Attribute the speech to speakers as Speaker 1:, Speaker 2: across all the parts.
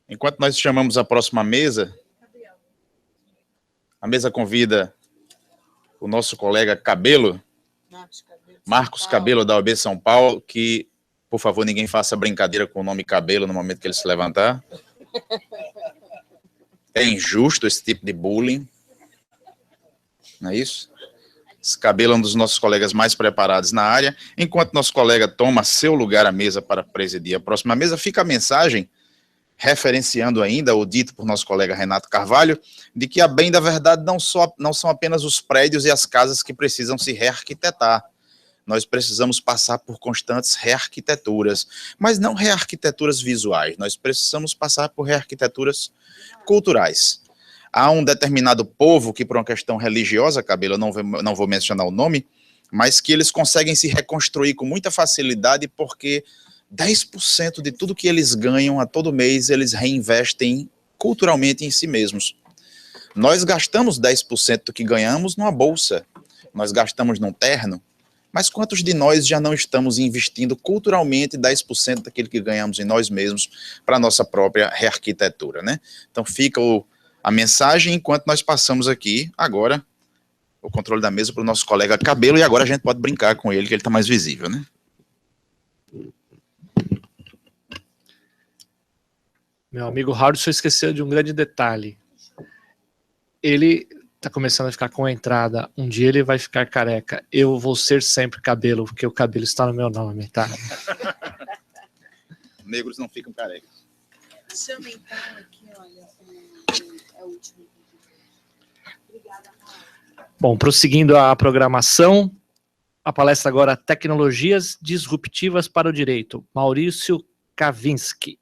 Speaker 1: Enquanto nós chamamos a próxima mesa, a mesa convida o nosso colega Cabelo, Marcos Cabelo, da OAB São Paulo, que, por favor, ninguém faça brincadeira com o nome Cabelo no momento que ele se levantar. É injusto esse tipo de bullying, não é isso? Esse Cabelo é um dos nossos colegas mais preparados na área. Enquanto nosso colega toma seu lugar à mesa para presidir a próxima mesa, fica a mensagem, referenciando ainda o dito por nosso colega Renato Carvalho, de que, a bem da verdade, não são apenas os prédios e as casas que precisam se rearquitetar. Nós precisamos passar por constantes rearquiteturas, mas não rearquiteturas visuais, nós precisamos passar por rearquiteturas culturais. Há um determinado povo que, por uma questão religiosa, Cabelo, eu não vou mencionar o nome, mas que eles conseguem se reconstruir com muita facilidade porque 10% de tudo que eles ganham a todo mês, eles reinvestem culturalmente em si mesmos. Nós gastamos 10% do que ganhamos numa bolsa, nós gastamos num terno, mas quantos de nós já não estamos investindo culturalmente 10% daquilo que ganhamos em nós mesmos para a nossa própria rearquitetura, né? Então fica a mensagem enquanto nós passamos aqui, agora, o controle da mesa para o nosso colega Cabelo, e agora a gente pode brincar com ele, que ele está mais visível, né?
Speaker 2: Meu amigo Raul só esqueceu de um grande detalhe. Ele tá começando a ficar com a entrada. Um dia ele vai ficar careca. Eu vou ser sempre Cabelo, porque o Cabelo está no meu nome, tá?
Speaker 1: Negros não ficam carecas.
Speaker 3: Deixa eu aumentar aqui, olha. É o último. Obrigada, Raul.
Speaker 2: Bom, prosseguindo a programação, a palestra agora Tecnologias Disruptivas para o Direito. Maurício Kavinsky.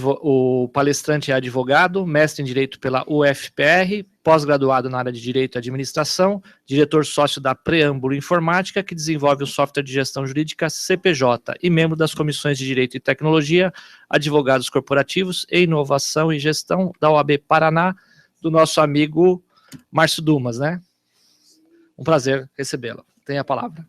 Speaker 2: O palestrante é advogado, mestre em Direito pela UFPR, pós-graduado na área de Direito e Administração, diretor sócio da Preâmbulo Informática, que desenvolve o software de gestão jurídica CPJ, e membro das comissões de Direito e Tecnologia, Advogados Corporativos e Inovação e Gestão da OAB Paraná, do nosso amigo Márcio Dumas, né? Um prazer recebê-lo. Tem a palavra.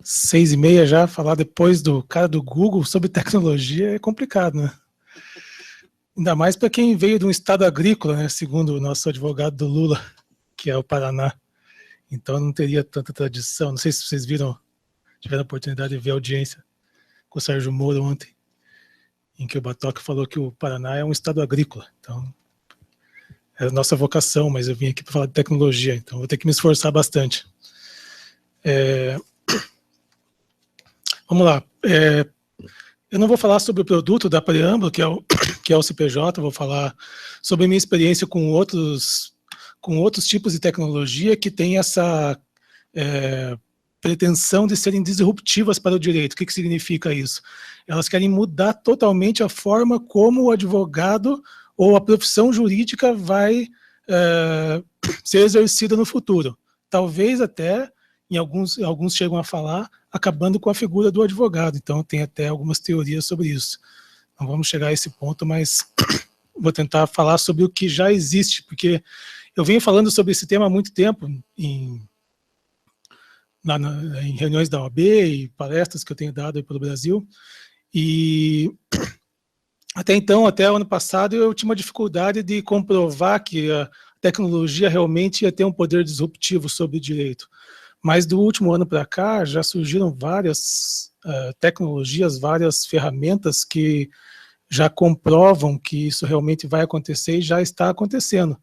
Speaker 4: 6h30 já, falar depois do cara do Google sobre tecnologia é complicado, né? Ainda mais para quem veio de um estado agrícola, né? Segundo o nosso advogado do Lula, que é o Paraná. Então não teria tanta tradição. Não sei se vocês tiveram a oportunidade de ver a audiência com o Sérgio Moro ontem, em que o Batoque falou que o Paraná é um estado agrícola. Então, é a nossa vocação, mas eu vim aqui para falar de tecnologia, então vou ter que me esforçar bastante. Vamos lá. Eu não vou falar sobre o produto da Preâmbulo, que é o CPJ, vou falar sobre a minha experiência com outros tipos de tecnologia que têm essa pretensão de serem disruptivas para o direito. O que significa isso? Elas querem mudar totalmente a forma como o advogado ou a profissão jurídica vai ser exercida no futuro. Talvez até, alguns chegam a falar, acabando com a figura do advogado. Então, tem até algumas teorias sobre isso. Não vamos chegar a esse ponto, mas vou tentar falar sobre o que já existe, porque eu venho falando sobre esse tema há muito tempo, em reuniões da OAB e palestras que eu tenho dado aí pelo Brasil, e até então, até o ano passado, eu tinha uma dificuldade de comprovar que a tecnologia realmente ia ter um poder disruptivo sobre o direito. Mas do último ano para cá, já surgiram várias tecnologias, várias ferramentas que já comprovam que isso realmente vai acontecer e já está acontecendo.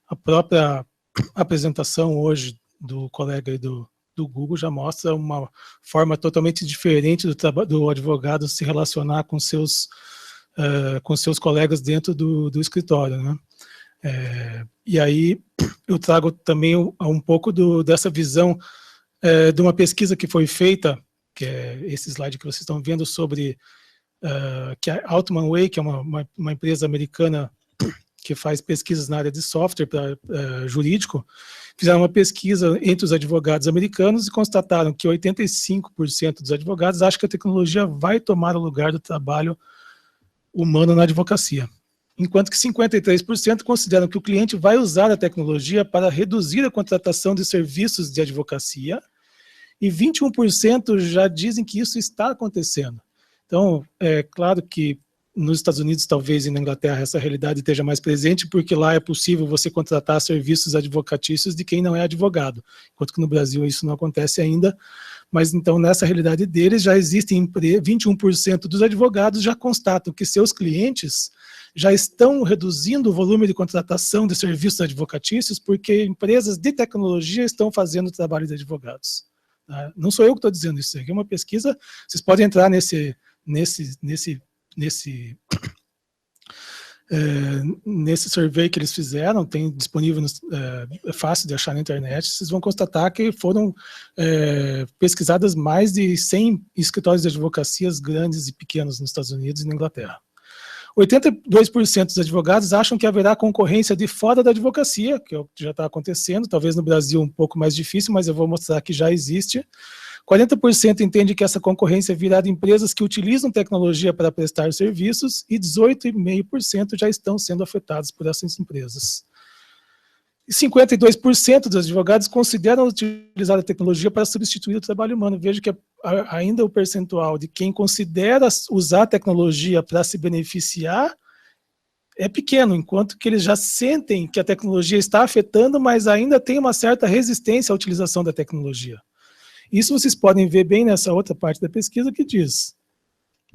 Speaker 4: A própria apresentação hoje do colega aí do Google já mostra uma forma totalmente diferente do advogado se relacionar com seus colegas dentro do escritório, né? E aí eu trago também um pouco dessa visão de uma pesquisa que foi feita, que é esse slide que vocês estão vendo, sobre que a Altman Way, que é uma empresa americana que faz pesquisas na área de software jurídico, fizeram uma pesquisa entre os advogados americanos e constataram que 85% dos advogados acham que a tecnologia vai tomar o lugar do trabalho humano na advocacia. enquanto que 53% consideram que o cliente vai usar a tecnologia para reduzir a contratação de serviços de advocacia, e 21% já dizem que isso está acontecendo. Então, é claro que nos Estados Unidos, talvez, e na Inglaterra, essa realidade esteja mais presente, porque lá é possível você contratar serviços advocatícios de quem não é advogado, enquanto que no Brasil isso não acontece ainda. Mas, então, nessa realidade deles, já existem 21% dos advogados já constatam que seus clientes já estão reduzindo o volume de contratação de serviços advocatícios porque empresas de tecnologia estão fazendo o trabalho de advogados. Tá? Não sou eu que estou dizendo isso, aqui é uma pesquisa, vocês podem entrar nesse survey que eles fizeram, tem disponível, é fácil de achar na internet, vocês vão constatar que foram pesquisadas mais de 100 escritórios de advocacias grandes e pequenos nos Estados Unidos e na Inglaterra. 82% dos advogados acham que haverá concorrência de fora da advocacia, que é o que já está acontecendo, talvez no Brasil um pouco mais difícil, mas eu vou mostrar que já existe. 40% entende que essa concorrência virá de empresas que utilizam tecnologia para prestar serviços e 18,5% já estão sendo afetados por essas empresas. E 52% dos advogados consideram utilizar a tecnologia para substituir o trabalho humano. Veja que ainda o percentual de quem considera usar a tecnologia para se beneficiar é pequeno, enquanto que eles já sentem que a tecnologia está afetando, mas ainda tem uma certa resistência à utilização da tecnologia. Isso vocês podem ver bem nessa outra parte da pesquisa que diz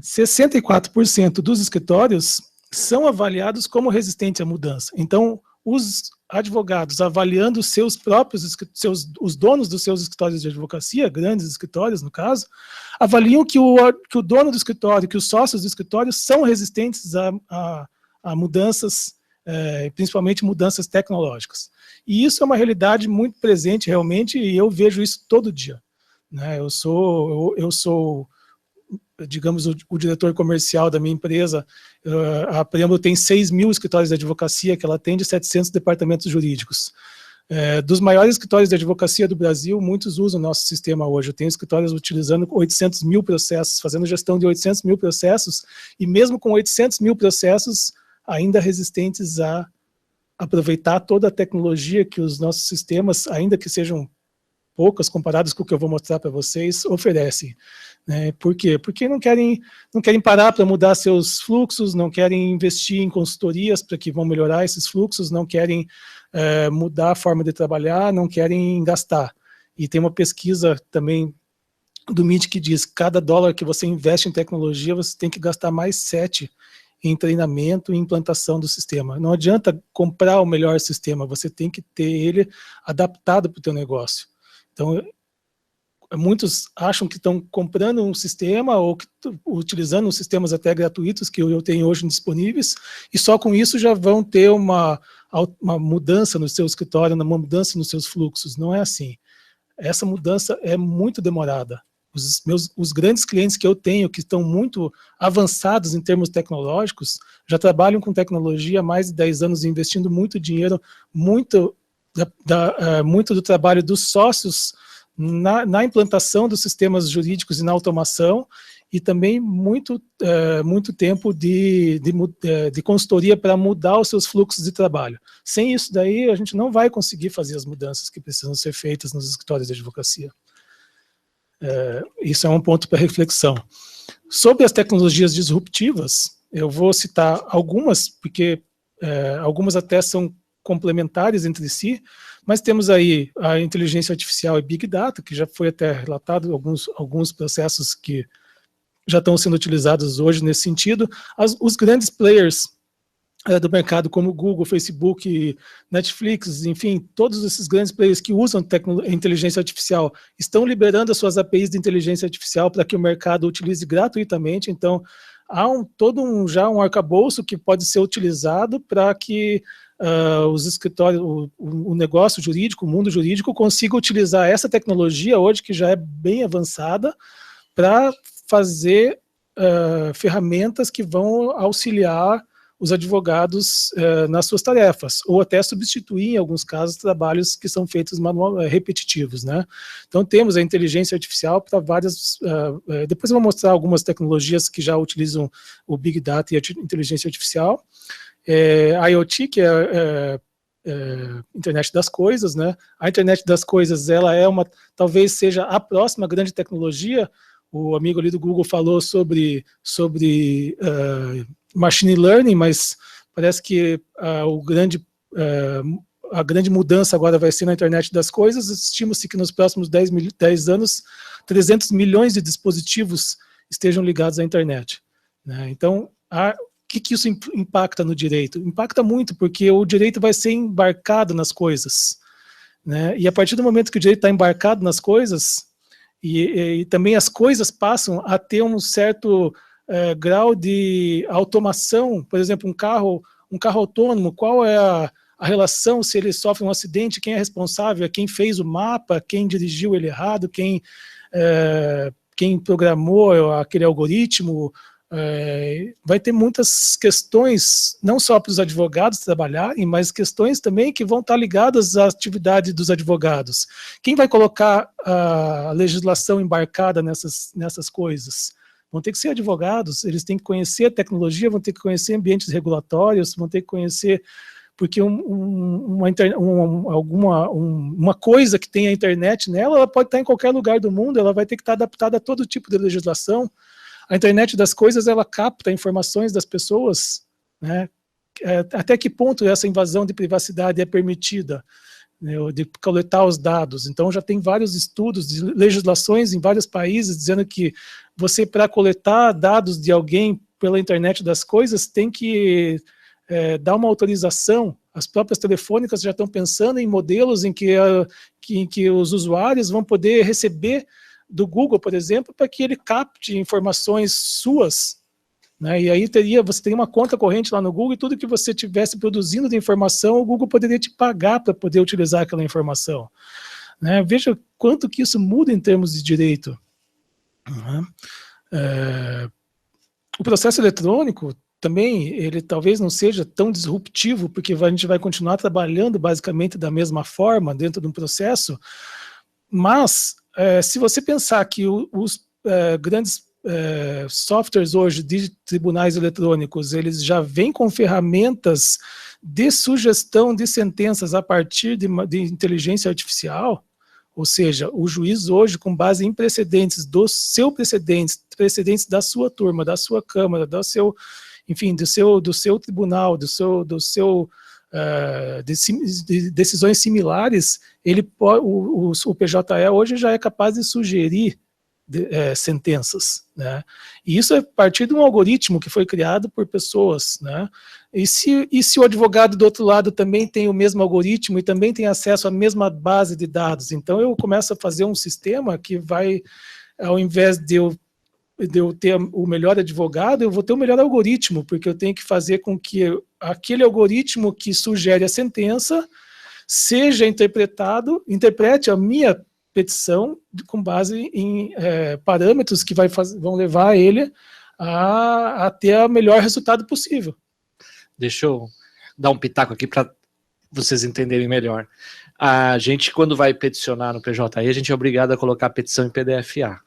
Speaker 4: 64% dos escritórios são avaliados como resistentes à mudança. Então, os advogados avaliando os seus próprios, os donos dos seus escritórios de advocacia, grandes escritórios no caso, avaliam que o dono do escritório, que os sócios do escritório são resistentes a mudanças, principalmente mudanças tecnológicas. E isso é uma realidade muito presente realmente, e eu vejo isso todo dia. Né? Eu sou digamos, o diretor comercial da minha empresa. A Preâmbulo tem 6 mil escritórios de advocacia, que ela atende 700 departamentos jurídicos. Dos maiores escritórios de advocacia do Brasil, muitos usam o nosso sistema hoje. Eu tenho escritórios utilizando 800 mil processos, fazendo gestão de 800 mil processos, e mesmo com 800 mil processos, ainda resistentes a aproveitar toda a tecnologia que os nossos sistemas, ainda que sejam poucas comparadas com o que eu vou mostrar para vocês, oferecem. Por quê? Porque não querem parar para mudar seus fluxos, não querem investir em consultorias para que vão melhorar esses fluxos, não querem mudar a forma de trabalhar, não querem gastar. E tem uma pesquisa também do MIT que diz que cada dólar que você investe em tecnologia, você tem que gastar mais 7 em treinamento e implantação do sistema. Não adianta comprar o melhor sistema, você tem que ter ele adaptado para o teu negócio. Então, muitos acham que estão comprando um sistema ou utilizando sistemas até gratuitos que eu tenho hoje disponíveis, e só com isso já vão ter uma mudança no seu escritório, uma mudança nos seus fluxos. Não é assim. Essa mudança é muito demorada. Os grandes clientes que eu tenho, que estão muito avançados em termos tecnológicos, já trabalham com tecnologia há mais de 10 anos, investindo muito dinheiro, muito do trabalho dos sócios na implantação dos sistemas jurídicos e na automação, e também muito tempo de consultoria para mudar os seus fluxos de trabalho. Sem isso daí, a gente não vai conseguir fazer as mudanças que precisam ser feitas nos escritórios de advocacia. Isso é um ponto para reflexão. Sobre as tecnologias disruptivas, eu vou citar algumas, porque algumas até são complementares entre si, mas temos aí a inteligência artificial e Big Data, que já foi até relatado alguns processos que já estão sendo utilizados hoje nesse sentido. Os grandes players do mercado, como Google, Facebook, Netflix, enfim, todos esses grandes players que usam inteligência artificial estão liberando as suas APIs de inteligência artificial para que o mercado utilize gratuitamente. Então, há já um arcabouço que pode ser utilizado para que os escritórios, o negócio jurídico, o mundo jurídico, consiga utilizar essa tecnologia hoje, que já é bem avançada, para fazer ferramentas que vão auxiliar os advogados nas suas tarefas, ou até substituir, em alguns casos, trabalhos que são feitos repetitivos, né? Então, temos a inteligência artificial para várias... depois eu vou mostrar algumas tecnologias que já utilizam o Big Data e a inteligência artificial. IoT, que internet das coisas, né? A internet das coisas, ela talvez seja a próxima grande tecnologia. O amigo ali do Google falou sobre machine learning, mas parece que a grande mudança agora vai ser na internet das coisas. Estima-se que nos próximos 10 anos, 300 milhões de dispositivos estejam ligados à internet, né? Então, o que isso impacta no direito? Impacta muito, porque o direito vai ser embarcado nas coisas, né? E a partir do momento que o direito está embarcado nas coisas, e também as coisas passam a ter um certo grau de automação. Por exemplo, um carro autônomo, qual é a relação, se ele sofre um acidente, quem é responsável, quem fez o mapa, quem dirigiu ele errado, quem programou aquele algoritmo. Vai ter muitas questões, não só para os advogados trabalharem, mas questões também que vão estar ligadas à atividade dos advogados. Quem vai colocar a legislação embarcada nessas coisas? Vão ter que ser advogados, eles têm que conhecer a tecnologia, vão ter que conhecer ambientes regulatórios, vão ter que conhecer, porque uma coisa que tem a internet nela, ela pode estar em qualquer lugar do mundo, ela vai ter que estar adaptada a todo tipo de legislação. A internet das coisas, ela capta informações das pessoas, né? Até que ponto essa invasão de privacidade é permitida, né, de coletar os dados? Então já tem vários estudos de legislações em vários países dizendo que você, para coletar dados de alguém pela internet das coisas, tem que dar uma autorização. As próprias telefônicas já estão pensando em modelos em que os usuários vão poder receber do Google, por exemplo, para que ele capte informações suas, né? E aí você teria uma conta corrente lá no Google, e tudo que você tivesse produzindo de informação, o Google poderia te pagar para poder utilizar aquela informação, né? Veja quanto que isso muda em termos de direito. O processo eletrônico também, ele talvez não seja tão disruptivo, porque a gente vai continuar trabalhando basicamente da mesma forma dentro de um processo, mas se você pensar que os grandes softwares hoje de tribunais eletrônicos, eles já vêm com ferramentas de sugestão de sentenças a partir de inteligência artificial, ou seja, o juiz hoje, com base em precedentes precedentes da sua turma, da sua câmara, enfim, do seu tribunal, de decisões similares, o PJE hoje já é capaz de sugerir sentenças, né? E isso é a partir de um algoritmo que foi criado por pessoas, né? E se o advogado do outro lado também tem o mesmo algoritmo e também tem acesso à mesma base de dados, então eu começo a fazer um sistema que vai, ao invés de eu ter o melhor advogado, eu vou ter o melhor algoritmo, porque eu tenho que fazer com que aquele algoritmo que sugere a sentença seja interprete a minha petição com base em parâmetros que vão levar ele a ter o melhor resultado possível.
Speaker 2: Deixa eu dar um pitaco aqui para vocês entenderem melhor. A gente, quando vai peticionar no PJE, a gente é obrigado a colocar a petição em PDF-A.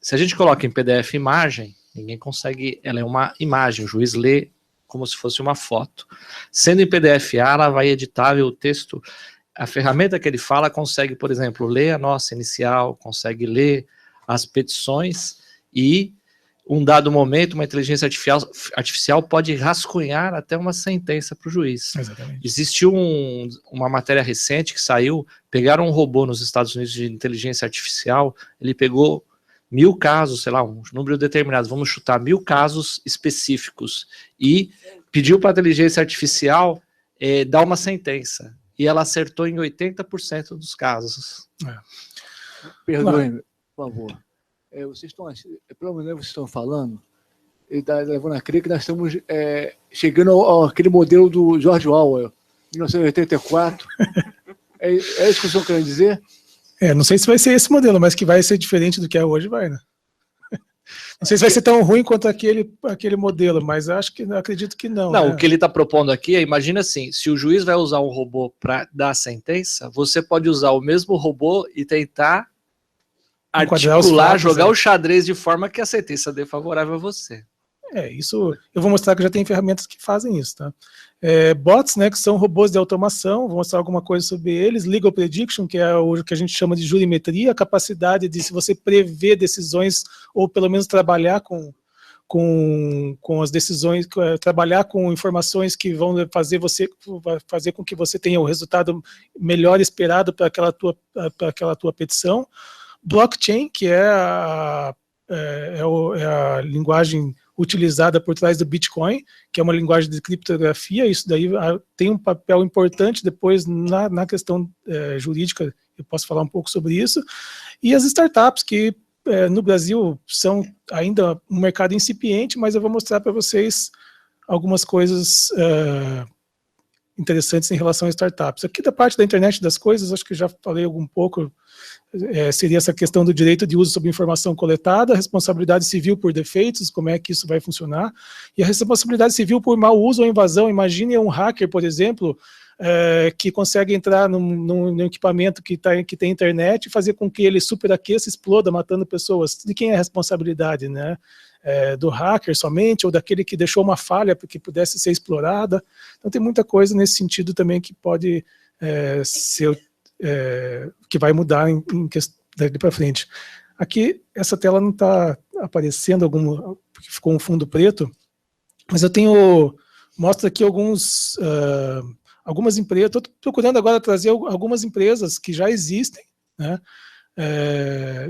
Speaker 2: Se a gente coloca em PDF imagem, ninguém consegue, ela é uma imagem, o juiz lê como se fosse uma foto. Sendo em PDF-A, ela vai editar o texto, a ferramenta que ele fala consegue, por exemplo, ler a nossa inicial, consegue ler as petições e, um dado momento, uma inteligência artificial pode rascunhar até uma sentença para o juiz.
Speaker 4: Exatamente.
Speaker 2: Existiu uma matéria recente que saiu, pegaram um robô nos Estados Unidos de inteligência artificial, ele pegou 1000 casos, sei lá, um número determinado, vamos chutar 1000 casos específicos, e pediu para a inteligência artificial dar uma sentença, e ela acertou em 80% dos casos.
Speaker 5: Perdoe-me, por favor. Vocês pelo menos vocês estão falando, ele está levando a crer que nós estamos chegando àquele modelo do George Orwell, 1984. É isso que vocês estão querendo dizer?
Speaker 4: Não sei se vai ser esse modelo, mas que vai ser diferente do que é hoje, vai, né? Não sei se vai ser tão ruim quanto aquele modelo, mas acredito que não.
Speaker 2: Não,
Speaker 4: né?
Speaker 2: O que ele está propondo aqui imagina assim, se o juiz vai usar um robô para dar a sentença, você pode usar o mesmo robô e tentar articular, jogar o xadrez de forma que a sentença dê favorável a você.
Speaker 4: Isso eu vou mostrar que já tem ferramentas que fazem isso, tá? Bots, né, que são robôs de automação, vou mostrar alguma coisa sobre eles. Legal Prediction, que é o que a gente chama de jurimetria, a capacidade de, se você prever decisões, ou pelo menos trabalhar com as decisões, trabalhar com informações que vão fazer com que você tenha o resultado melhor esperado para aquela tua petição. Blockchain, que é a linguagem utilizada por trás do Bitcoin, que é uma linguagem de criptografia. Isso daí tem um papel importante depois na questão jurídica, eu posso falar um pouco sobre isso. E as startups, que no Brasil são ainda um mercado incipiente, mas eu vou mostrar para vocês algumas coisas interessantes em relação a startups. Aqui da parte da internet das coisas, acho que já falei um pouco, seria essa questão do direito de uso sobre informação coletada, responsabilidade civil por defeitos, como é que isso vai funcionar, e a responsabilidade civil por mau uso ou invasão. Imagine um hacker, por exemplo, que consegue entrar num equipamento que tem internet e fazer com que ele superaqueça, exploda, matando pessoas. De quem é a responsabilidade, né? Do hacker somente, ou daquele que deixou uma falha para que pudesse ser explorada? Então tem muita coisa nesse sentido também que pode ser, que vai mudar daqui para frente. Aqui, essa tela não está aparecendo, porque ficou um fundo preto, mas eu mostro aqui algumas empresas. Estou procurando agora trazer algumas empresas que já existem, né?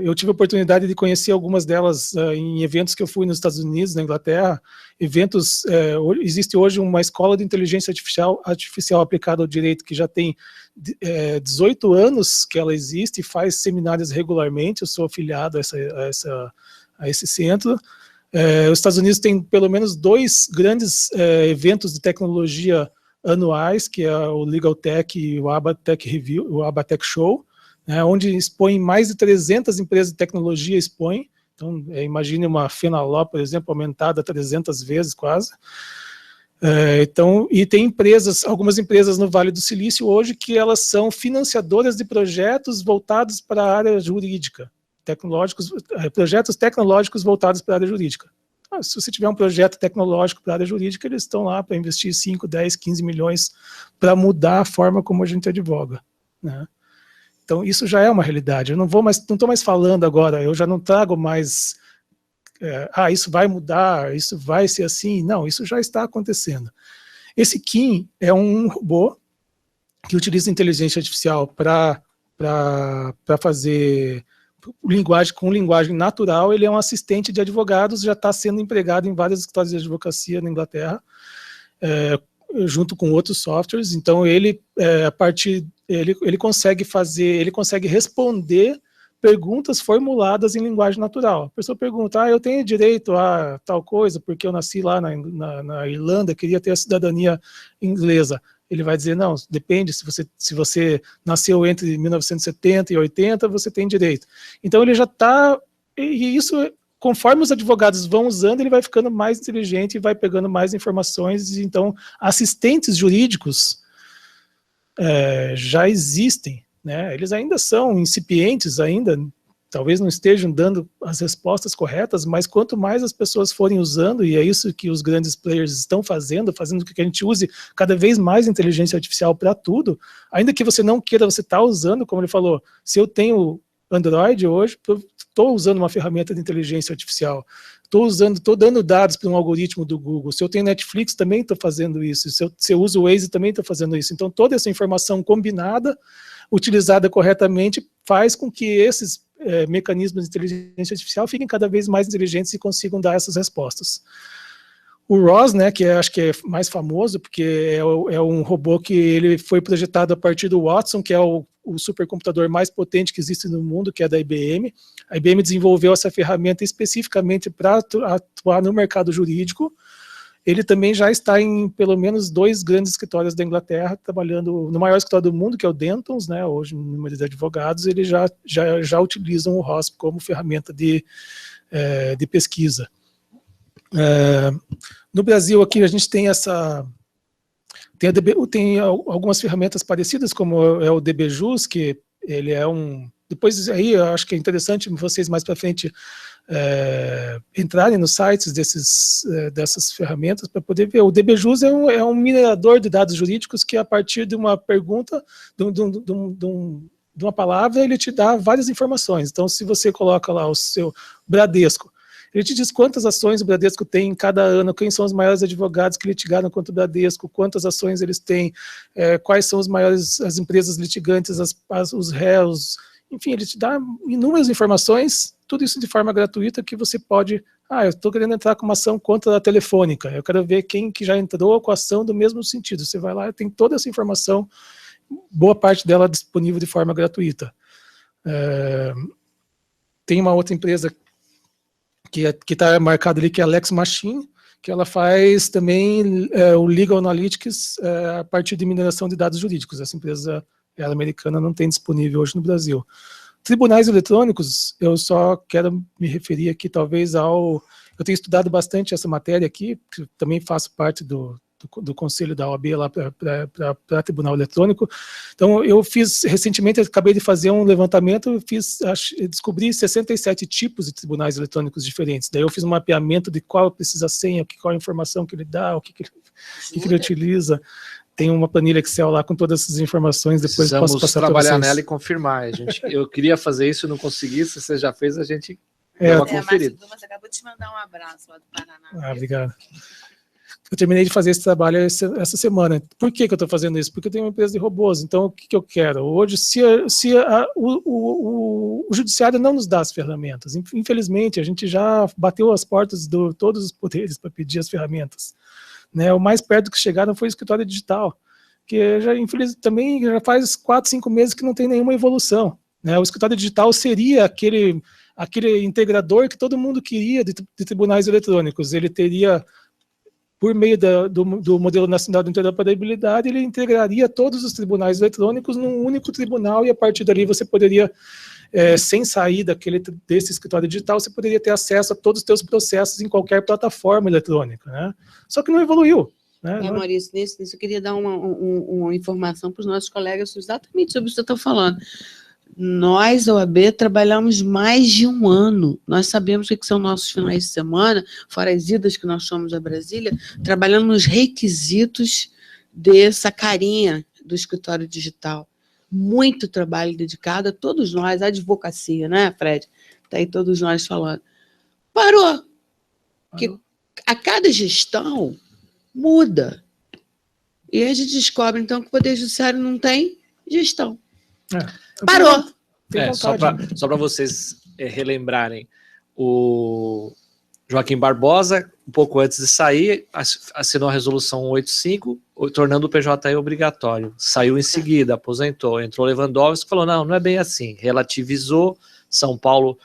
Speaker 4: Eu tive a oportunidade de conhecer algumas delas em eventos que eu fui nos Estados Unidos, na Inglaterra. Existe hoje uma escola de inteligência artificial aplicada ao direito que já tem 18 anos que ela existe e faz seminários regularmente. Eu sou afiliado a esse centro. Os Estados Unidos tem pelo menos 2 grandes eventos de tecnologia anuais, que é o Legal Tech e o ABA Tech Review, o ABA Tech Show, onde expõem mais de 300 empresas de tecnologia expõem. Então, imagine uma Fenaló, por exemplo, aumentada 300 vezes quase. E tem algumas empresas no Vale do Silício hoje que elas são financiadoras de projetos voltados para a área jurídica, projetos tecnológicos voltados para a área jurídica. Se você tiver um projeto tecnológico para a área jurídica, eles estão lá para investir 5, 10, 15 milhões para mudar a forma como a gente advoga, né? Então, isso já é uma realidade. Eu não estou mais falando agora, eu já não trago mais, isso vai mudar, isso vai ser assim. Não, isso já está acontecendo. Esse Kim é um robô que utiliza inteligência artificial para fazer com linguagem natural. Ele é um assistente de advogados, já está sendo empregado em vários escritórios de advocacia na Inglaterra, junto com outros softwares. Então, ele consegue responder perguntas formuladas em linguagem natural. A pessoa pergunta, eu tenho direito a tal coisa, porque eu nasci lá na Irlanda, queria ter a cidadania inglesa. Ele vai dizer, não, depende, se você nasceu entre 1970 e 80, você tem direito. Então ele já está, e isso, conforme os advogados vão usando, ele vai ficando mais inteligente e vai pegando mais informações. Então, assistentes jurídicos já existem, né? Eles ainda são incipientes, talvez não estejam dando as respostas corretas, mas quanto mais as pessoas forem usando, e é isso que os grandes players estão fazendo com que a gente use cada vez mais inteligência artificial para tudo, ainda que você não queira, você está usando, como ele falou, se eu tenho Android hoje, estou usando uma ferramenta de inteligência artificial, estou dando dados para um algoritmo do Google. Se eu tenho Netflix, também estou fazendo isso. Se eu uso o Waze, também estou fazendo isso. Então, toda essa informação combinada, utilizada corretamente, faz com que esses mecanismos de inteligência artificial fiquem cada vez mais inteligentes e consigam dar essas respostas. O ROS, né, que acho que é mais famoso, porque é um robô que ele foi projetado a partir do Watson, que é o supercomputador mais potente que existe no mundo, que é da IBM. A IBM desenvolveu essa ferramenta especificamente para atuar no mercado jurídico. Ele também já está em pelo menos 2 grandes escritórios da Inglaterra, trabalhando no maior escritório do mundo, que é o Dentons, né, hoje no número de advogados. Eles já utilizam o ROS como ferramenta de pesquisa. No Brasil, aqui a gente tem tem algumas ferramentas parecidas, como é o DBJus, que ele é depois aí eu acho que é interessante vocês mais para frente entrarem nos sites dessas ferramentas para poder ver. O DBJus é um minerador de dados jurídicos que, a partir de uma pergunta, de uma palavra, ele te dá várias informações. Então, se você coloca lá o seu Bradesco, ele te diz quantas ações o Bradesco tem em cada ano, quem são os maiores advogados que litigaram contra o Bradesco, quantas ações eles têm, quais são as empresas litigantes, os réus, enfim, ele te dá inúmeras informações, tudo isso de forma gratuita, que você pode, eu estou querendo entrar com uma ação contra a Telefônica, eu quero ver quem que já entrou com a ação do mesmo sentido. Você vai lá e tem toda essa informação, boa parte dela disponível de forma gratuita. Tem uma outra empresa que está marcada ali, que é a Lex Machine, que ela faz também o Legal Analytics a partir de mineração de dados jurídicos. Essa empresa americana não tem disponível hoje no Brasil. Tribunais eletrônicos, eu só quero me referir aqui talvez eu tenho estudado bastante essa matéria aqui, também faço parte do conselho da OAB lá para Tribunal Eletrônico. Então, eu recentemente, acabei de fazer um levantamento, descobri 67 tipos de tribunais eletrônicos diferentes. Daí eu fiz um mapeamento de qual precisa senha, qual a informação que ele dá, o que ele utiliza. Tem uma planilha Excel lá com todas essas informações, depois posso passar para vocês.
Speaker 2: Trabalhar nela e confirmar. Eu queria fazer isso e não consegui, se você já fez, a gente dá uma conferida.
Speaker 3: Mas acabou de te mandar um abraço lá do Paraná.
Speaker 4: Obrigado. Eu terminei de fazer esse trabalho essa semana. Por que eu estou fazendo isso? Porque eu tenho uma empresa de robôs. Então, o que eu quero? Hoje, o judiciário não nos dá as ferramentas. Infelizmente, a gente já bateu as portas de todos os poderes para pedir as ferramentas. Né? O mais perto que chegaram foi o escritório digital, que também já faz 4, 5 meses que não tem nenhuma evolução. Né? O escritório digital seria aquele integrador que todo mundo queria de tribunais eletrônicos. Ele teria, por meio do modelo nacional de interoperabilidade, ele integraria todos os tribunais eletrônicos num único tribunal, e a partir dali você poderia, sem sair desse escritório digital, você poderia ter acesso a todos os seus processos em qualquer plataforma eletrônica. Né? Só que não evoluiu. Né?
Speaker 3: Maurício, nisso eu queria dar uma informação para os nossos colegas exatamente sobre o que você está falando. Nós, OAB, trabalhamos mais de um ano. Nós sabemos o que são nossos finais de semana, fora as idas que nós somos a Brasília, trabalhando nos requisitos dessa carinha do escritório digital. Muito trabalho dedicado a todos nós, a advocacia, né, Fred? Está aí todos nós falando. Parou. Que a cada gestão muda. E a gente descobre, então, que o Poder Judiciário não tem gestão. Parou.
Speaker 2: Só para vocês relembrarem, o Joaquim Barbosa, um pouco antes de sair, assinou a resolução 185, tornando o PJE obrigatório. Saiu em seguida, aposentou, entrou Lewandowski, falou, não é bem assim, relativizou. São Paulo,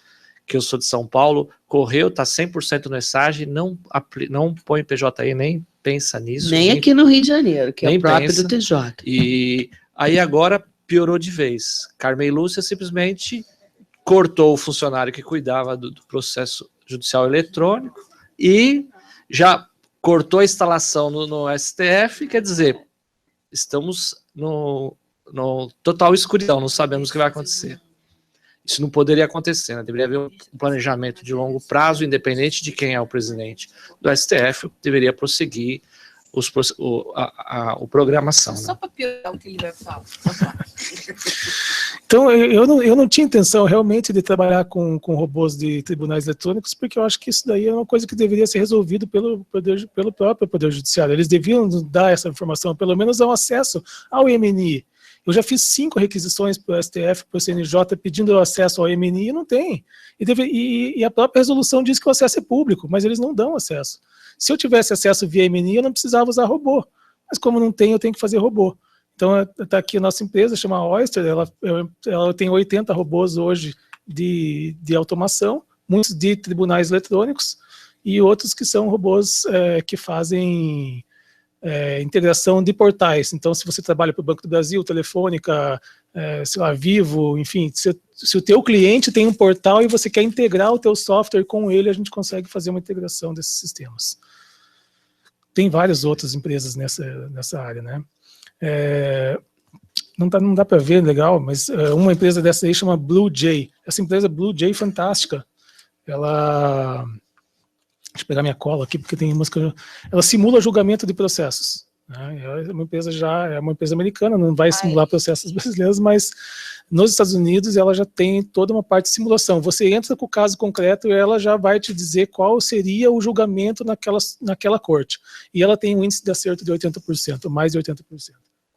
Speaker 2: que eu sou de São Paulo, correu, está 100% no ESAG, não põe PJE, nem pensa nisso.
Speaker 3: Nem aqui no Rio de Janeiro, que é o próprio do TJ.
Speaker 2: E aí agora piorou de vez. Carmen Lúcia simplesmente cortou o funcionário que cuidava do processo judicial eletrônico e já cortou a instalação no STF, quer dizer, estamos no total escuridão, não sabemos o que vai acontecer. Isso não poderia acontecer, né? Deveria haver um planejamento de longo prazo, independente de quem é o presidente do STF, deveria prosseguir a programação.
Speaker 3: Só para piorar o que ele vai falar.
Speaker 4: Então, eu não tinha intenção realmente de trabalhar com robôs de tribunais eletrônicos, porque eu acho que isso daí é uma coisa que deveria ser resolvido pelo próprio Poder Judiciário. Eles deviam dar essa informação, pelo menos ao acesso ao MNI. Eu já fiz 5 requisições para o STF, para o CNJ, pedindo acesso ao MNI, e não tem. E a própria resolução diz que o acesso é público, mas eles não dão acesso. Se eu tivesse acesso via MNI, eu não precisava usar robô. Mas como não tem, eu tenho que fazer robô. Então, está aqui a nossa empresa, chama Oyster, ela tem 80 robôs hoje de automação, muitos de tribunais eletrônicos, e outros que são robôs que fazem integração de portais. Então, se você trabalha para o Banco do Brasil, Telefônica, sei lá, Vivo, enfim, se o teu cliente tem um portal e você quer integrar o teu software com ele, a gente consegue fazer uma integração desses sistemas. Tem várias outras empresas nessa área, né? Não dá para ver legal, mas uma empresa dessa aí chama Blue Jay. Essa empresa Blue Jay, fantástica. Deixa eu pegar minha cola aqui, porque tem música. Ela simula julgamento de processos. Né? É uma empresa americana, não vai simular processos brasileiros, mas nos Estados Unidos ela já tem toda uma parte de simulação. Você entra com o caso concreto e ela já vai te dizer qual seria o julgamento naquela corte. E ela tem um índice de acerto de 80%, mais de 80%.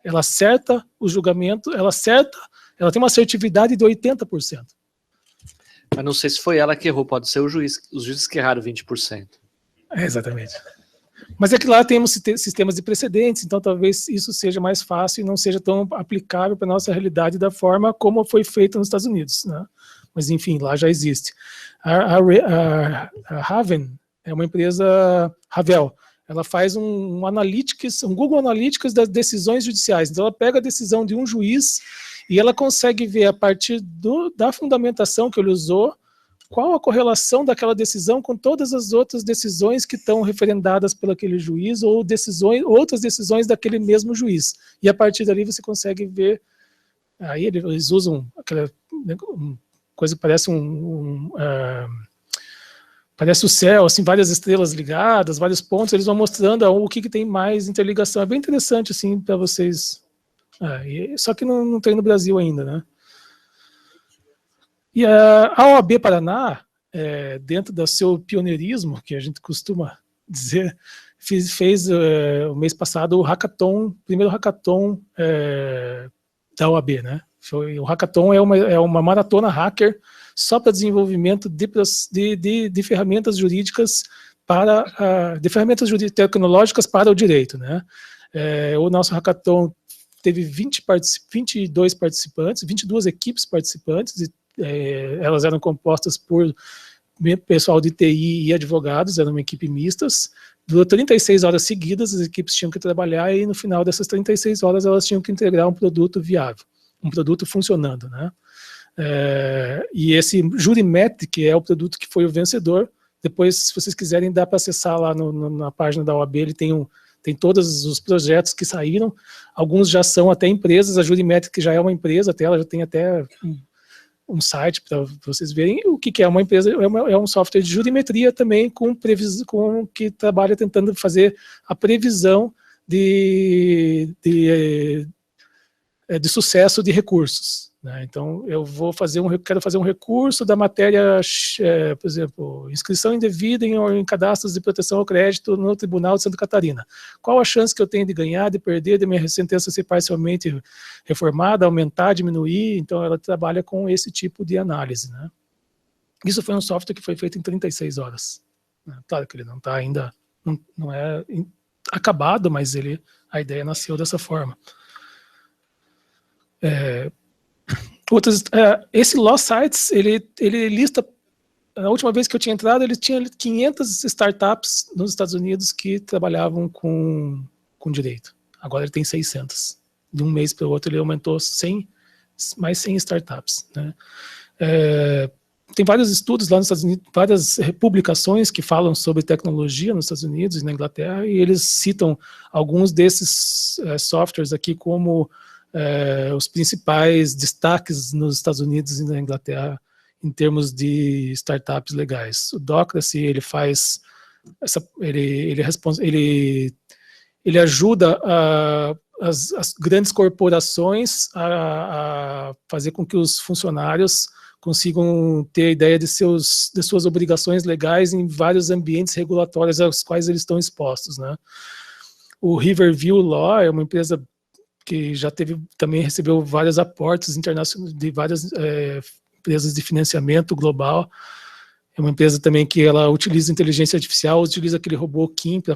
Speaker 4: Ela acerta o julgamento, ela tem uma assertividade de 80%.
Speaker 2: Mas não sei se foi ela que errou, pode ser os juízes que erraram 20%.
Speaker 4: Exatamente. Mas é que lá temos sistemas de precedentes, então talvez isso seja mais fácil e não seja tão aplicável para a nossa realidade da forma como foi feito nos Estados Unidos. Né? Mas, enfim, lá já existe. A Raven é uma empresa, Ravel, ela faz um Google Analytics das decisões judiciais. Então, ela pega a decisão de um juiz e ela consegue ver, a partir da fundamentação que ele usou, qual a correlação daquela decisão com todas as outras decisões que estão referendadas por aquele juiz ou outras decisões daquele mesmo juiz. E a partir dali você consegue ver, aí eles usam aquela coisa que parece parece o céu, assim, várias estrelas ligadas, vários pontos, eles vão mostrando o que tem mais interligação. É bem interessante, assim, para vocês. Só que não tem no Brasil ainda, né? E a OAB Paraná, dentro do seu pioneirismo, que a gente costuma dizer, fez o mês passado o hackathon, primeiro hackathon da OAB, né? O hackathon é uma maratona hacker só para desenvolvimento de ferramentas jurídicas de ferramentas tecnológicas para o direito, né? O nosso hackathon teve 22 participantes, 22 equipes participantes, e elas eram compostas por pessoal de TI e advogados, eram uma equipe mistas. Durou 36 horas seguidas, as equipes tinham que trabalhar e no final dessas 36 horas elas tinham que integrar um produto viável, um produto funcionando, né? E esse Jurimetric é o produto que foi o vencedor. Depois, se vocês quiserem, dá para acessar lá na página da OAB, ele tem todos os projetos que saíram, alguns já são até empresas, a Jurimetric já é uma empresa, ela já tem até um site para vocês verem o que é uma empresa. É um software de jurimetria também que trabalha tentando fazer a previsão de sucesso de recursos. Né? Então, quero fazer um recurso da matéria, por exemplo, inscrição indevida em cadastros de proteção ao crédito no Tribunal de Santa Catarina. Qual a chance que eu tenho de ganhar, de perder, de minha sentença ser parcialmente reformada, aumentar, diminuir? Então, ela trabalha com esse tipo de análise. Né? Isso foi um software que foi feito em 36 horas. Claro que ele não está ainda, não é acabado, mas a ideia nasceu dessa forma. Esse Law Sites, ele lista, a última vez que eu tinha entrado, ele tinha 500 startups nos Estados Unidos que trabalhavam com direito. Agora ele tem 600. De um mês para o outro ele aumentou mais 100 startups. Né? Tem vários estudos lá nos Estados Unidos, várias publicações que falam sobre tecnologia nos Estados Unidos e na Inglaterra, e eles citam alguns desses softwares aqui como os principais destaques nos Estados Unidos e na Inglaterra em termos de startups legais. O Docracy, ele faz ele ajuda as grandes corporações a fazer com que os funcionários consigam ter a ideia de suas obrigações legais em vários ambientes regulatórios aos quais eles estão expostos. Né? O Riverview Law é uma empresa que também recebeu vários aportes internacionais de várias empresas de financiamento global. É uma empresa também que ela utiliza inteligência artificial, utiliza aquele robô Kim para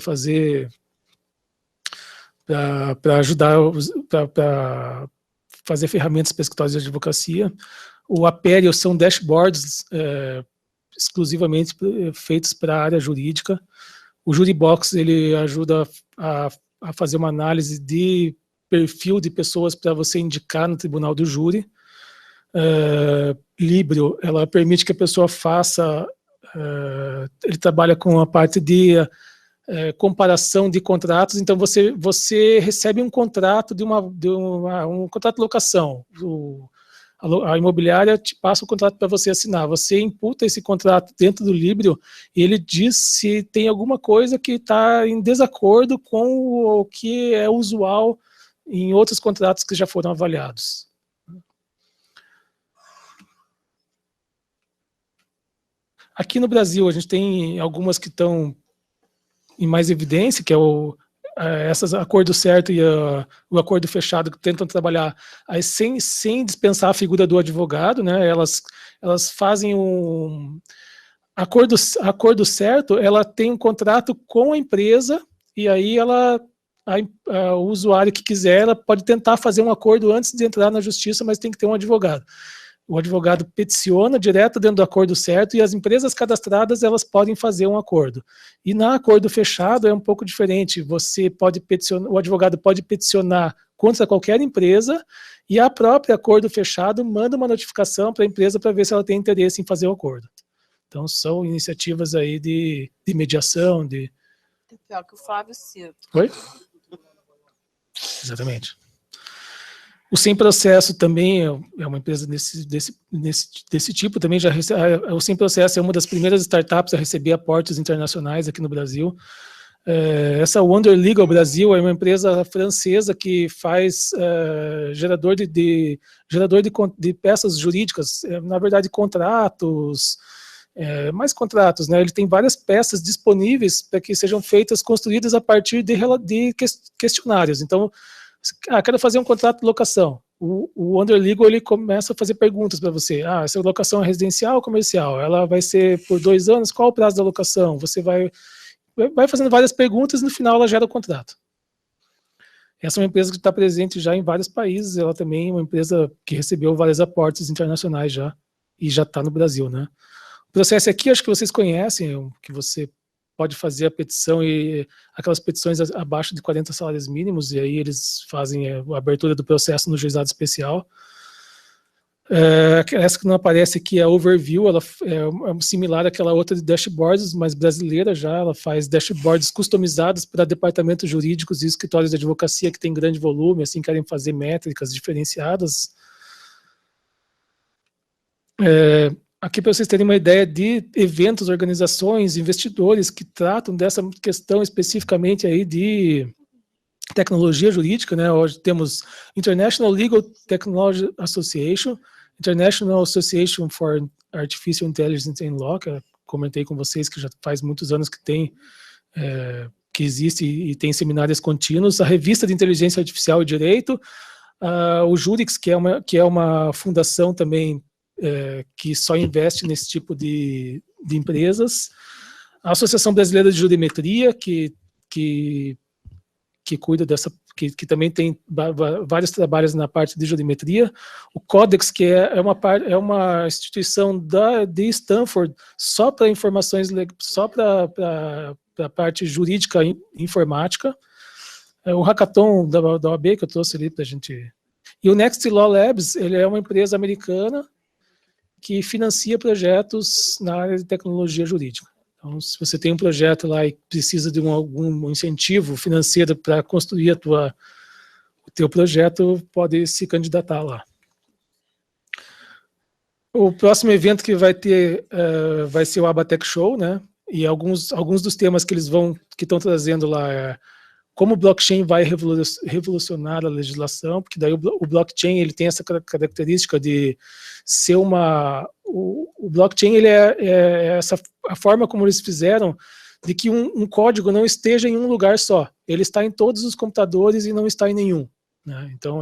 Speaker 4: ajudar, para fazer ferramentas para escritórios de advocacia. O Aperio são dashboards exclusivamente feitos para a área jurídica. O Jurybox, ele ajuda a fazer uma análise de perfil de pessoas para você indicar no tribunal do júri. Librio, ela permite que a pessoa faça, ele trabalha com a parte de comparação de contratos. Então você recebe um contrato um contrato de locação. A imobiliária te passa o contrato para você assinar. Você imputa esse contrato dentro do Líbrio e ele diz se tem alguma coisa que está em desacordo com o que é usual em outros contratos que já foram avaliados. Aqui no Brasil, a gente tem algumas que estão em mais evidência, que é essas acordo certo e o acordo fechado, que tentam trabalhar aí sem dispensar a figura do advogado, né? Elas fazem um acordo certo, ela tem um contrato com a empresa e aí o usuário que quiser, ela pode tentar fazer um acordo antes de entrar na justiça, mas tem que ter um advogado. O advogado peticiona direto dentro do acordo certo e as empresas cadastradas, elas podem fazer um acordo. E na acordo fechado é um pouco diferente. O advogado pode peticionar contra qualquer empresa e a própria acordo fechado manda uma notificação para a empresa para ver se ela tem interesse em fazer o acordo. Então, são iniciativas aí de mediação,
Speaker 3: É pior que o Flávio cita.
Speaker 4: Oi? Exatamente. O Sem Processo também é uma empresa desse tipo, também o Sem Processo é uma das primeiras startups a receber aportes internacionais aqui no Brasil. Essa Wonder Legal Brasil é uma empresa francesa que faz gerador de peças jurídicas, na verdade contratos, mais contratos, né? Ele tem várias peças disponíveis para que sejam construídas a partir de questionários. Então, quero fazer um contrato de locação. O Underlegal, ele começa a fazer perguntas para você. Essa locação é residencial ou comercial? Ela vai ser por 2 anos? Qual o prazo da locação? Você vai fazendo várias perguntas e no final ela gera o contrato. Essa é uma empresa que está presente já em vários países. Ela também é uma empresa que recebeu vários aportes internacionais já e já está no Brasil, né? O processo aqui, acho que vocês conhecem, que você pode fazer a petição e aquelas petições abaixo de 40 salários mínimos, e aí eles fazem a abertura do processo no juizado especial. Essa que não aparece aqui é a Overview, ela é similar àquela outra de dashboards, mas brasileira já, ela faz dashboards customizados para departamentos jurídicos e escritórios de advocacia que tem grande volume, assim, querem fazer métricas diferenciadas. Aqui para vocês terem uma ideia de eventos, organizações, investidores que tratam dessa questão especificamente aí de tecnologia jurídica, né? Hoje temos International Legal Technology Association, International Association for Artificial Intelligence and Law, que eu comentei com vocês que já faz muitos anos que existe e tem seminários contínuos, a Revista de Inteligência Artificial e Direito, o Jurix, que é uma fundação também que só investe nesse tipo de empresas, a Associação Brasileira de Jurimetria, que cuida dessa, que também tem vários trabalhos na parte de jurimetria, o Codex, que é uma instituição de Stanford só para informações, só para a parte jurídica e informática, o Hackathon da OAB, que eu trouxe ali para a gente... E o Next Law Labs, ele é uma empresa americana que financia projetos na área de tecnologia jurídica. Então, se você tem um projeto lá e precisa de algum incentivo financeiro para construir o teu projeto, pode se candidatar lá. O próximo evento que vai ter vai ser o Abatec Show, né? E alguns dos temas que eles estão trazendo lá é como o blockchain vai revolucionar a legislação, porque daí o blockchain ele tem essa característica de ser o blockchain ele é a forma como eles fizeram de que um código não esteja em um lugar só, ele está em todos os computadores e não está em nenhum, né? Então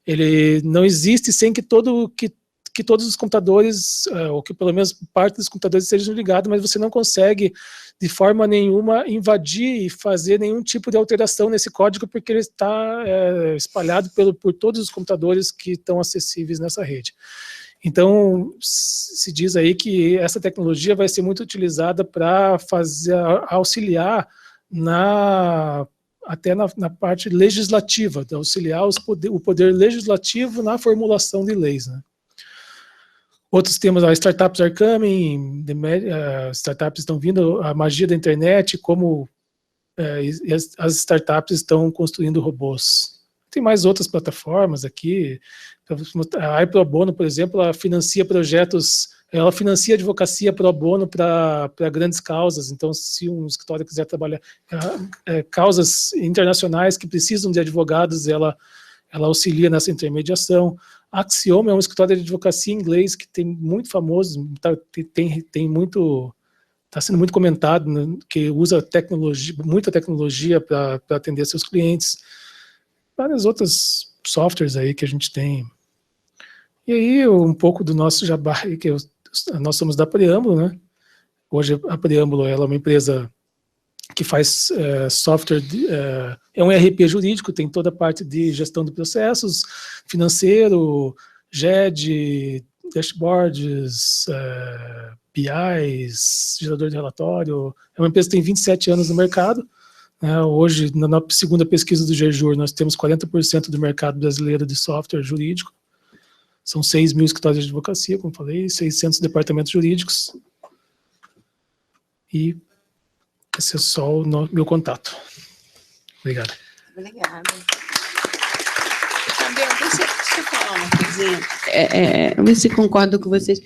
Speaker 4: ele não existe sem que todos os computadores, ou que pelo menos parte dos computadores estejam ligados, mas você não consegue de forma nenhuma invadir e fazer nenhum tipo de alteração nesse código, porque ele está espalhado por todos os computadores que estão acessíveis nessa rede. Então, se diz aí que essa tecnologia vai ser muito utilizada para auxiliar até na parte legislativa, de auxiliar o poder legislativo na formulação de leis, né? Outros temas, as startups are coming, startups estão vindo, a magia da internet, como as startups estão construindo robôs. tem mais outras plataformas aqui. A iPro Bono, por exemplo, ela financia projetos, ela financia advocacia pro bono para grandes causas. Então, se um escritório quiser trabalhar causas internacionais que precisam de advogados, ela auxilia nessa intermediação. A Axioma é um escritório de advocacia em inglês que tem muito famoso, está sendo muito comentado, né, que usa muita tecnologia para atender seus clientes. Vários outros softwares aí que a gente tem. E aí, um pouco do nosso jabá, que nós somos da Preâmbulo, né? Hoje a Preâmbulo ela é uma empresa que faz software, é um ERP jurídico, tem toda a parte de gestão de processos, financeiro, GED, dashboards, BIs, gerador de relatório. É uma empresa que tem 27 anos no mercado. Hoje, na segunda pesquisa do GEJUR, nós temos 40% do mercado brasileiro de software jurídico. São 6 mil escritórios de advocacia, como falei, 600 departamentos jurídicos. E esse é só o meu contato. Obrigado.
Speaker 3: Obrigada. Deixa eu falar uma coisinha. Eu se concordo com vocês.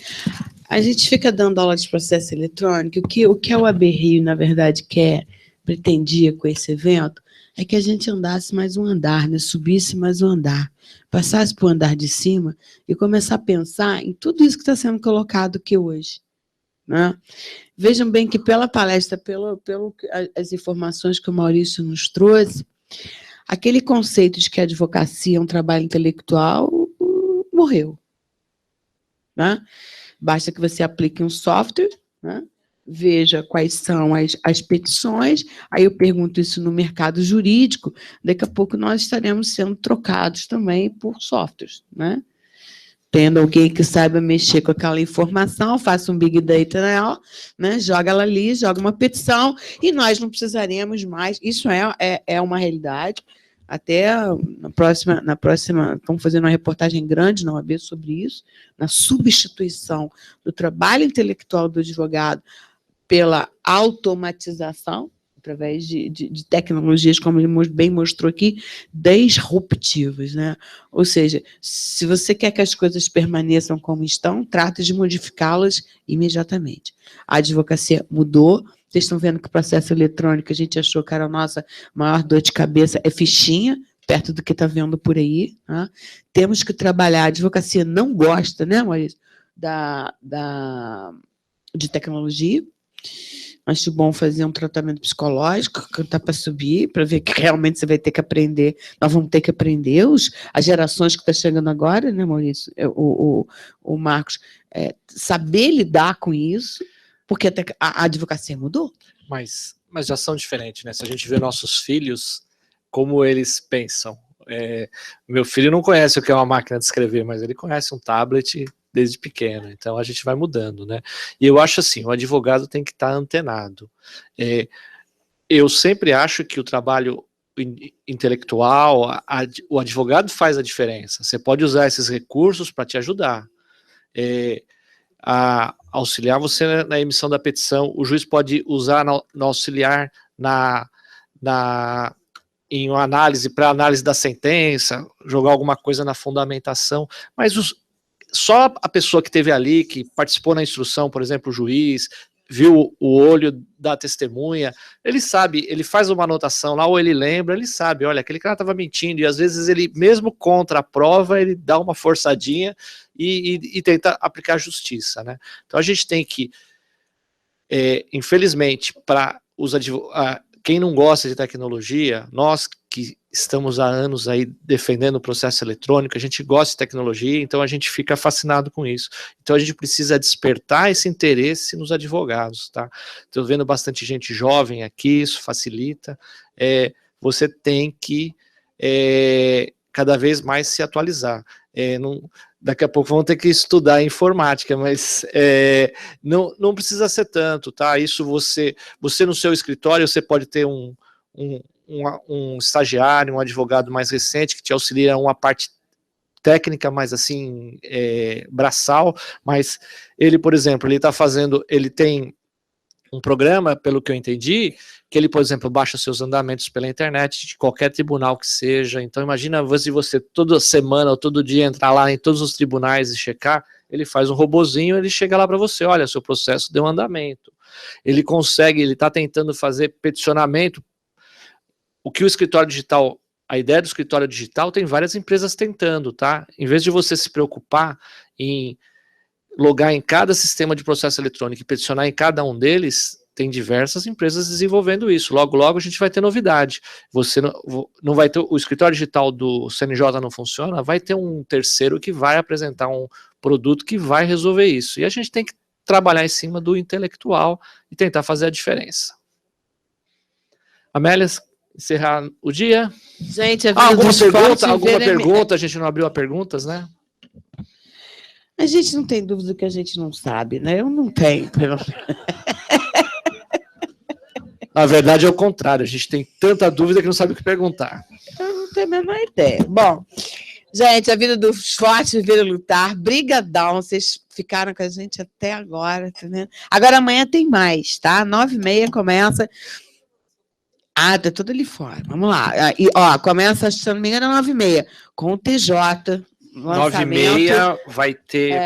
Speaker 3: A gente fica dando aula de processo eletrônico. O que a OAB Rio, na verdade, pretendia com esse evento, é que a gente andasse mais um andar, né? Subisse mais um andar, passasse para o andar de cima e começar a pensar em tudo isso que está sendo colocado aqui hoje. Né? Vejam bem que pela palestra, as informações que o Maurício nos trouxe, aquele conceito de que a advocacia é um trabalho intelectual morreu. Né? Basta que você aplique um software, né? Veja quais são as petições, aí eu pergunto isso no mercado jurídico, daqui a pouco nós estaremos sendo trocados também por softwares, né? Tendo alguém que saiba mexer com aquela informação, faça um big data nela, né? Joga ela ali, joga uma petição, e nós não precisaremos mais, isso é uma realidade. Até na próxima, estamos fazendo uma reportagem grande na OAB sobre isso, na substituição do trabalho intelectual do advogado pela automatização, através de tecnologias, como ele bem mostrou aqui, disruptivas, né? Ou seja, se você quer que as coisas permaneçam como estão, trate de modificá-las imediatamente. A advocacia mudou. Vocês estão vendo que o processo eletrônico, a gente achou que era a nossa maior dor de cabeça, é fichinha, perto do que está vendo por aí. Né? Temos que trabalhar. A advocacia não gosta, né, Maurício, de tecnologia. Acho bom fazer um tratamento psicológico, cantar para subir, para ver que realmente você vai ter que aprender. Nós vamos ter que aprender, as gerações que estão chegando agora, né, Maurício, o Marcos, saber lidar com isso, porque a advocacia mudou.
Speaker 2: Mas já são diferentes, né? Se a gente vê nossos filhos, como eles pensam. Meu filho não conhece o que é uma máquina de escrever, mas ele conhece um tablet desde pequeno, então a gente vai mudando, né? E eu acho assim, o advogado tem que estar antenado. Eu sempre acho que o trabalho intelectual, o advogado faz a diferença. Você pode usar esses recursos para te ajudar. A auxiliar você na emissão da petição, o juiz pode usar no auxiliar em uma análise, para análise da sentença, jogar alguma coisa na fundamentação, mas só a pessoa que esteve ali, que participou na instrução, por exemplo, o juiz, viu o olho da testemunha, ele sabe, ele faz uma anotação lá, ou ele lembra, ele sabe, olha, aquele cara estava mentindo, e às vezes ele, mesmo contra a prova, ele dá uma forçadinha e tenta aplicar a justiça, né? Então a gente tem que, infelizmente, para quem não gosta de tecnologia, nós que estamos há anos aí defendendo o processo eletrônico, a gente gosta de tecnologia, então a gente fica fascinado com isso. Então a gente precisa despertar esse interesse nos advogados, tá? Estou vendo bastante gente jovem aqui, isso facilita. Você tem que cada vez mais se atualizar. Daqui a pouco vão ter que estudar informática, mas não precisa ser tanto, tá? Isso você no seu escritório, você pode ter um estagiário, um advogado mais recente que te auxilia uma parte técnica mais assim, braçal, mas ele, por exemplo, ele tem um programa, pelo que eu entendi, que ele, por exemplo, baixa seus andamentos pela internet, de qualquer tribunal que seja. Então, imagina se você toda semana ou todo dia entrar lá em todos os tribunais e checar, ele faz um robozinho, ele chega lá para você, olha, seu processo deu andamento. Ele consegue, ele está tentando fazer peticionamento. O que o escritório digital, a ideia do escritório digital, tem várias empresas tentando, tá? Em vez de você se preocupar em logar em cada sistema de processo eletrônico e peticionar em cada um deles, tem diversas empresas desenvolvendo isso. Logo, logo a gente vai ter novidade. Você não vai ter, o escritório digital do CNJ não funciona, vai ter um terceiro que vai apresentar um produto que vai resolver isso. E a gente tem que trabalhar em cima do intelectual e tentar fazer a diferença. Amélia, encerrar o dia.
Speaker 3: Gente,
Speaker 2: alguma pergunta? A gente não abriu a perguntas, né?
Speaker 3: A gente não tem dúvida que a gente não sabe, né? Eu não tenho.
Speaker 2: Na verdade é o contrário, a gente tem tanta dúvida que não sabe o que perguntar.
Speaker 3: Eu não tenho a menor ideia. Bom, gente, a vida dos fortes, viver e lutar, brigadão, vocês ficaram com a gente até agora, tá vendo? Agora amanhã tem mais, tá? 9h30 começa. Ah, tá tudo ali fora, vamos lá. E, ó, começa, se não me engano, 9h30, com o TJ.
Speaker 2: 9h30 vai ter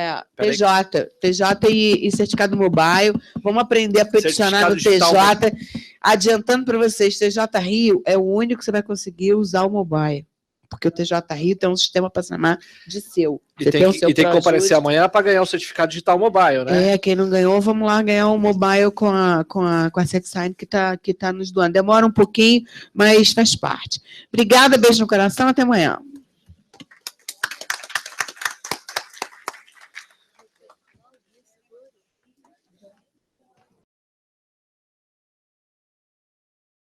Speaker 3: TJ e certificado mobile. Vamos aprender a peticionar no TJ. Adiantando para vocês, TJ Rio é o único que você vai conseguir usar o mobile. Porque o TJ Rio tem um sistema para chamar de seu.
Speaker 2: E tem que comparecer amanhã para ganhar o certificado digital mobile, né?
Speaker 3: Quem não ganhou, vamos lá ganhar o mobile com a SexSign que tá nos doando. Demora um pouquinho, mas faz parte. Obrigada, beijo no coração, até amanhã.